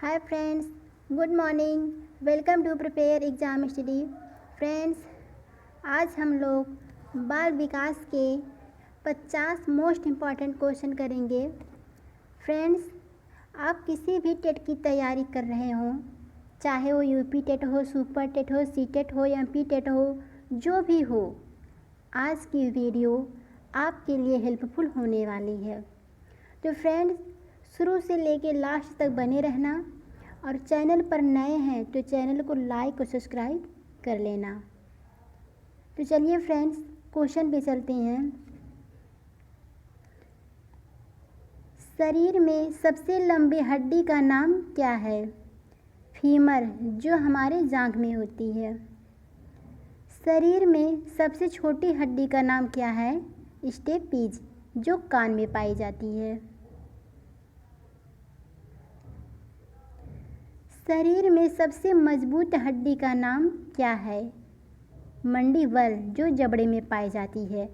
Hi friends, good morning. Welcome to prepare exam study. Friends, आज हम लोग बाल विकास के 50 मोस्ट इम्पॉर्टेंट क्वेश्चन करेंगे। फ्रेंड्स, आप किसी भी टेट की तैयारी कर रहे हों, चाहे वो यूपी टेट हो, सुपर टेट हो, सी टेट हो, एमपी टेट हो, जो भी हो, आज की वीडियो आपके लिए हेल्पफुल होने वाली है। तो फ्रेंड्स, शुरू से लेके लास्ट तक बने रहना और चैनल पर नए हैं तो चैनल को लाइक और सब्सक्राइब कर लेना। तो चलिए फ्रेंड्स, क्वेश्चन पे चलते हैं। शरीर में सबसे लंबी हड्डी का नाम क्या है? फीमर, जो हमारे जांघ में होती है। शरीर में सबसे छोटी हड्डी का नाम क्या है? स्टेपीज, जो कान में पाई जाती है। शरीर में सबसे मजबूत हड्डी का नाम क्या है? मंडिबल, जो जबड़े में पाई जाती है।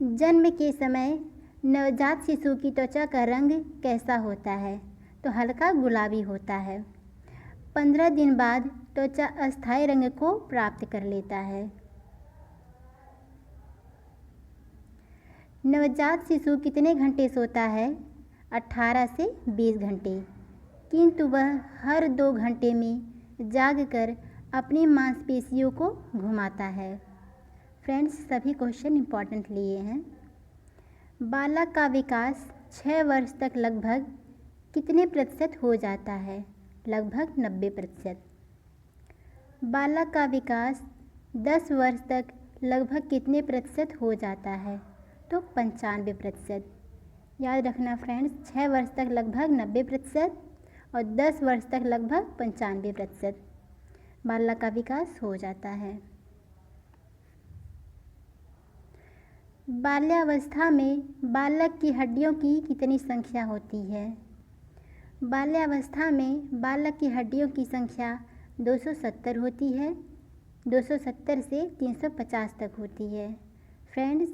जन्म के समय नवजात शिशु की त्वचा का रंग कैसा होता है? तो हल्का गुलाबी होता है। 15 दिन बाद त्वचा अस्थायी रंग को प्राप्त कर लेता है। नवजात शिशु कितने घंटे सोता है? 18 से 20 घंटे, किंतु वह हर 2 घंटे में जागकर अपनी मांसपेशियों को घुमाता है। फ्रेंड्स, सभी क्वेश्चन इंपॉर्टेंट लिए हैं। बालक का विकास 6 वर्ष तक लगभग कितने प्रतिशत हो जाता है? लगभग 90%। बालक का विकास 10 वर्ष तक लगभग कितने प्रतिशत हो जाता है? तो 95%। याद रखना फ्रेंड्स, 6 वर्ष तक लगभग 90% और 10 वर्ष तक लगभग 95% बालक का विकास हो जाता है। बाल्यावस्था में बालक की हड्डियों की कितनी संख्या होती है? बाल्यावस्था में बालक की हड्डियों की संख्या 270 होती है। 270 से 350 तक होती है। फ्रेंड्स,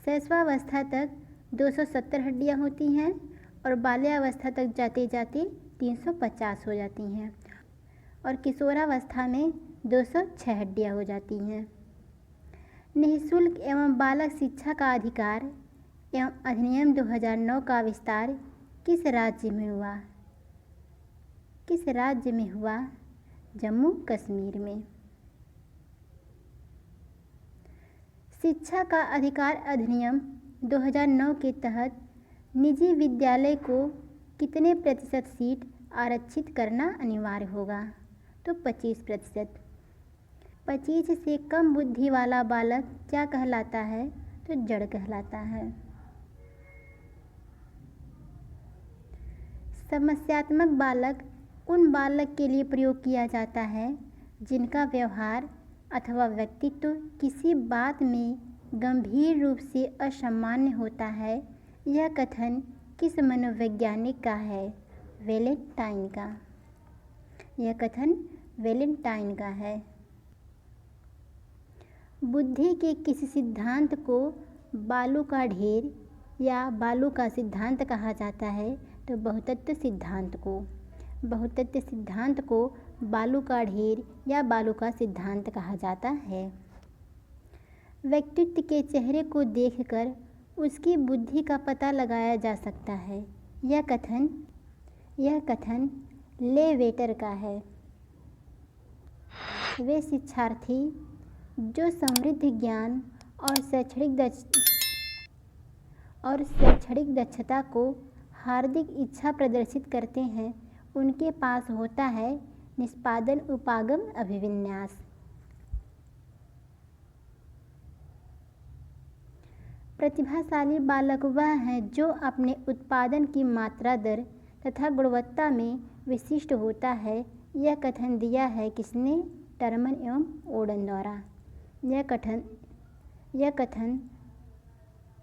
शैशवावस्था तक 270 हड्डियाँ होती हैं और बाल्यावस्था तक जाते जाते 350 हो जाती हैं और किशोरावस्था में 206 हड्डियाँ हो जाती हैं। निःशुल्क एवं बालक शिक्षा का अधिकार एवं अधिनियम 2009 का विस्तार किस राज्य में हुआ? किस राज्य में हुआ? जम्मू कश्मीर में। शिक्षा का अधिकार अधिनियम 2009 के तहत निजी विद्यालय को कितने प्रतिशत सीट आरक्षित करना अनिवार्य होगा? तो 25%। 25 से कम बुद्धि वाला बालक क्या कहलाता है? तो जड़ कहलाता है। समस्यात्मक बालक उन बालक के लिए प्रयोग किया जाता है जिनका व्यवहार अथवा व्यक्तित्व किसी बात में गंभीर रूप से असामान्य होता है। यह कथन किस मनोवैज्ञानिक का है? वैलेंटाइन का। यह कथन वैलेंटाइन का है। बुद्धि के किस सिद्धांत को बालू का ढेर या बालू का सिद्धांत कहा जाता है? तो बहुतत्व सिद्धांत को। बहुतत्व सिद्धांत को बालू का ढेर या बालू का सिद्धांत कहा जाता है। व्यक्तित्व के चेहरे को देखकर उसकी बुद्धि का पता लगाया जा सकता है। यह कथन लेवेटर का है। वे शिक्षार्थी जो समृद्ध ज्ञान और शैक्षणिक दक्षता को हार्दिक इच्छा प्रदर्शित करते हैं, उनके पास होता है निष्पादन उपागम अभिविन्यास। प्रतिभाशाली बालक वह है जो अपने उत्पादन की मात्रा दर तथा गुणवत्ता में विशिष्ट होता है। यह कथन दिया है किसने? टर्मन एवं ओडन द्वारा। यह कथन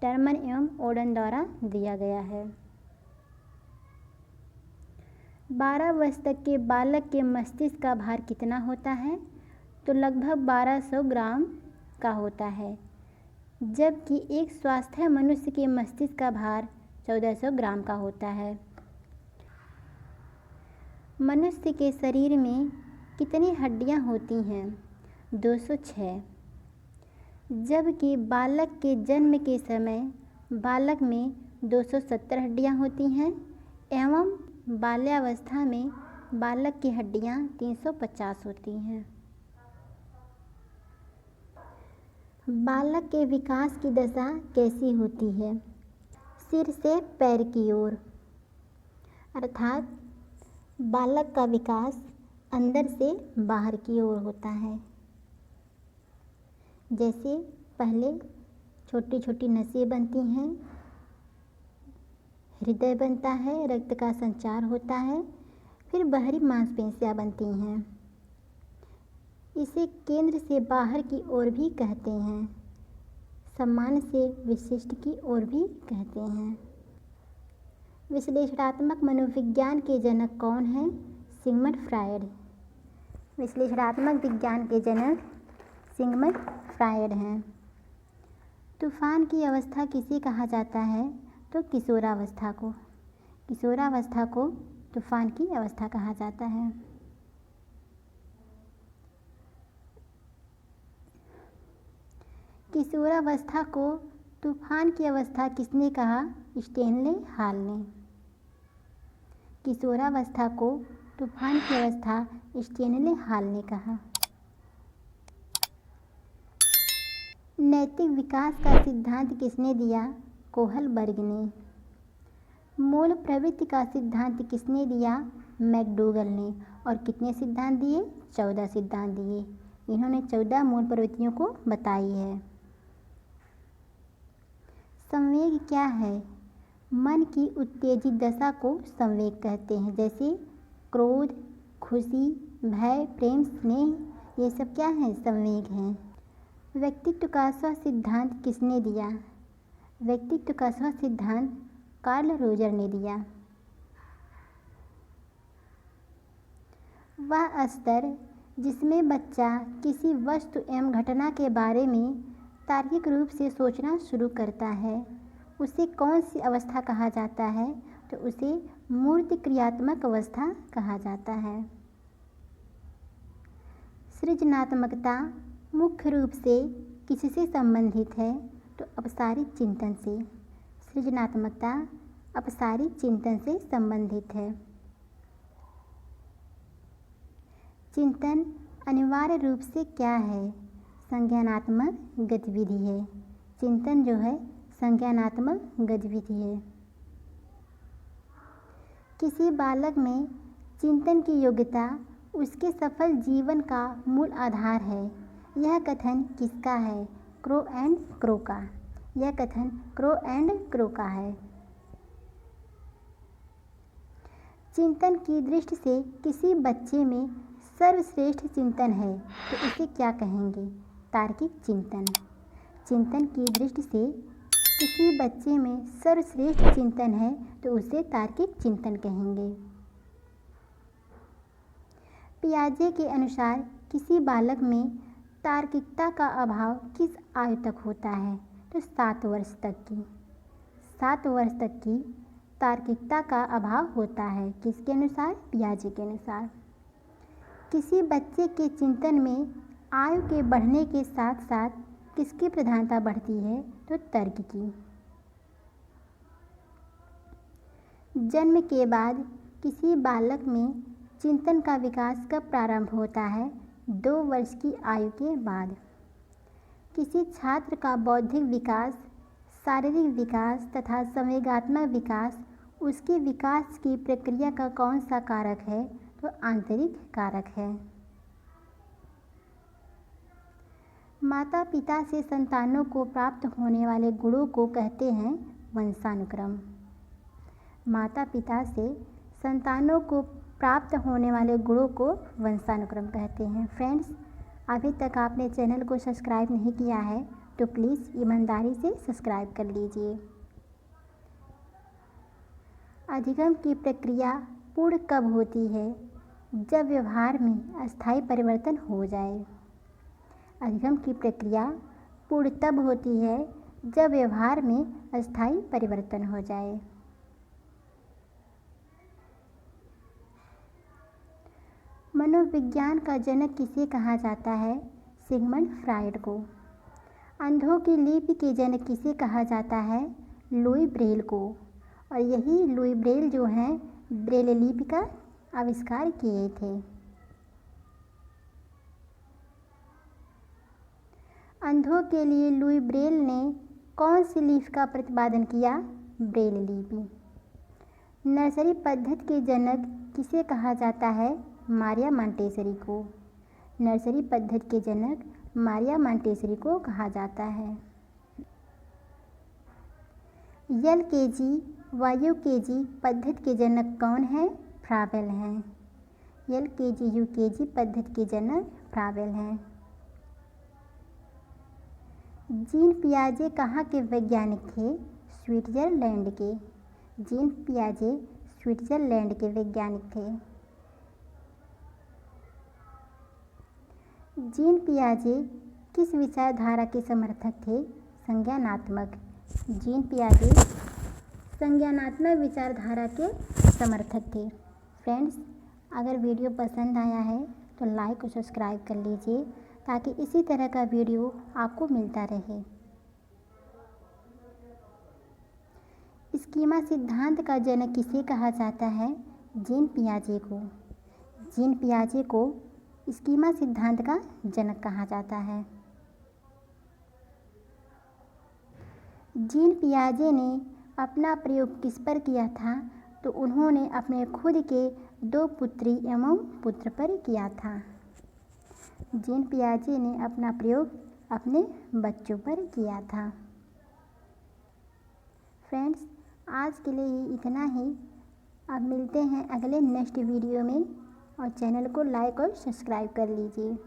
टर्मन एवं ओडन द्वारा दिया गया है। 12 वर्ष तक के बालक के मस्तिष्क का भार कितना होता है? तो लगभग 1200 ग्राम का होता है, जबकि एक स्वस्थ मनुष्य के मस्तिष्क का भार 1400 ग्राम का होता है। मनुष्य के शरीर में कितनी हड्डियां होती हैं? 206। जबकि बालक के जन्म के समय बालक में 270 हड्डियां होती हैं एवं बाल्यावस्था में बालक की हड्डियां 350 होती हैं। बालक के विकास की दशा कैसी होती है? सिर से पैर की ओर, अर्थात बालक का विकास अंदर से बाहर की ओर होता है। जैसे पहले छोटी छोटी नसें बनती हैं, हृदय बनता है, रक्त का संचार होता है, फिर बाहरी मांसपेशियां बनती हैं। इसे केंद्र से बाहर की ओर भी कहते हैं, सामान्य से विशिष्ट की ओर भी कहते हैं। विश्लेषणात्मक मनोविज्ञान के जनक कौन हैं? Sigmund Freud. विश्लेषणात्मक विज्ञान के जनक सिगमंड फ्रायड हैं। तूफान की अवस्था किसे कहा जाता है? तो किशोरावस्था को। किशोरावस्था को तूफान की अवस्था कहा जाता है। किशोरावस्था को तूफान की अवस्था किसने कहा? स्टेनले हॉल ने। किशोरावस्था को तूफान की अवस्था स्टेनले हॉल ने कहा। नैतिक विकास का सिद्धांत किसने दिया? कोहलबर्ग ने। मूल प्रवृत्ति का सिद्धांत किसने दिया? मैकडूगल ने। और कितने सिद्धांत दिए? 14 सिद्धांत दिए। इन्होंने 14 मूल प्रवृत्तियों को बताई है। संवेग क्या है? मन की उत्तेजित दशा को संवेग कहते हैं। जैसे क्रोध, खुशी, भय, प्रेम, स्नेह, ये सब क्या है? संवेग हैं। व्यक्तित्व का स्व सिद्धांत किसने दिया? व्यक्तित्व का स्व सिद्धांत कार्ल रोजर ने दिया। वह स्तर जिसमें बच्चा किसी वस्तु एवं घटना के बारे में तार्किक रूप से सोचना शुरू करता है, उसे कौन सी अवस्था कहा जाता है? तो उसे मूर्त क्रियात्मक अवस्था कहा जाता है। सृजनात्मकता मुख्य रूप से किससे संबंधित है? तो अपसारित चिंतन से। सृजनात्मकता अपसारित चिंतन से संबंधित है। चिंतन अनिवार्य रूप से क्या है? संज्ञानात्मक गतिविधि है। चिंतन जो है संज्ञानात्मक गतिविधि है। किसी बालक में चिंतन की योग्यता उसके सफल जीवन का मूल आधार है। यह कथन किसका है? क्रो एंड क्रो का। यह कथन क्रो एंड क्रो का है। चिंतन की दृष्टि से किसी बच्चे में सर्वश्रेष्ठ चिंतन है तो इसे क्या कहेंगे? तार्किक चिंतन। चिंतन की दृष्टि से किसी बच्चे में सर्वश्रेष्ठ चिंतन है तो उसे तार्किक चिंतन कहेंगे। पियाजे के अनुसार किसी बालक में तार्किकता का अभाव किस आयु तक होता है? तो 7 वर्ष तक की। 7 वर्ष तक की तार्किकता का अभाव होता है। किसके अनुसार? पियाजे के अनुसार। किसी बच्चे के चिंतन में आयु के बढ़ने के साथ साथ किसकी प्रधानता बढ़ती है? तो तर्क की। जन्म के बाद किसी बालक में चिंतन का विकास कब प्रारंभ होता है? 2 वर्ष की आयु के बाद। किसी छात्र का बौद्धिक विकास, शारीरिक विकास तथा संवेगात्मक विकास उसके विकास की प्रक्रिया का कौन सा कारक है? तो आंतरिक कारक है। माता पिता से संतानों को प्राप्त होने वाले गुणों को कहते हैं वंशानुक्रम। माता पिता से संतानों को प्राप्त होने वाले गुणों को वंशानुक्रम कहते हैं। फ्रेंड्स, अभी तक आपने चैनल को सब्सक्राइब नहीं किया है तो प्लीज़ ईमानदारी से सब्सक्राइब कर लीजिए। अधिगम की प्रक्रिया पूर्ण कब होती है? जब व्यवहार में अस्थायी परिवर्तन हो जाए। अधिगम की प्रक्रिया पूर्ण तब होती है जब व्यवहार में अस्थायी परिवर्तन हो जाए। मनोविज्ञान का जनक किसे कहा जाता है? सिगमंड फ्रायड को। अंधों की लिपि के जनक किसे कहा जाता है? लुई ब्रेल को। और यही लुई ब्रेल जो हैं ब्रेल लिपि का आविष्कार किए थे। अंधों के लिए लुई ब्रेल ने कौन सी लिपि का प्रतिपादन किया? ब्रेल लिपि। नर्सरी पद्धति के जनक किसे कहा जाता है? मारिया मॉन्टेसरी को। नर्सरी पद्धति के जनक मारिया मॉन्टेसरी को कहा जाता है। एलकेजी व यूकेजी पद्धति के जनक कौन है? फ्राबेल हैं। एलकेजी यूकेजी पद्धति के जनक फ्राबेल हैं। जीन पियाजे कहाँ के वैज्ञानिक थे? स्विट्जरलैंड के। जीन पियाजे स्विट्जरलैंड के वैज्ञानिक थे। जीन पियाजे किस विचारधारा के समर्थक थे? संज्ञानात्मक। जीन पियाजे संज्ञानात्मक विचारधारा के समर्थक थे। फ्रेंड्स, अगर वीडियो पसंद आया है तो लाइक और सब्सक्राइब कर लीजिए ताकि इसी तरह का वीडियो आपको मिलता रहे। स्कीमा सिद्धांत का जनक किसे कहा जाता है? जीन पियाजे को। जीन पियाजे को स्कीमा सिद्धांत का जनक कहा जाता है। जीन पियाजे ने अपना प्रयोग किस पर किया था? तो उन्होंने अपने खुद के 2 पुत्री एवं पुत्र पर किया था। जीन पियाजे ने अपना प्रयोग अपने बच्चों पर किया था। फ्रेंड्स, आज के लिए इतना ही। अब मिलते हैं अगले नेक्स्ट वीडियो में और चैनल को लाइक और सब्सक्राइब कर लीजिए।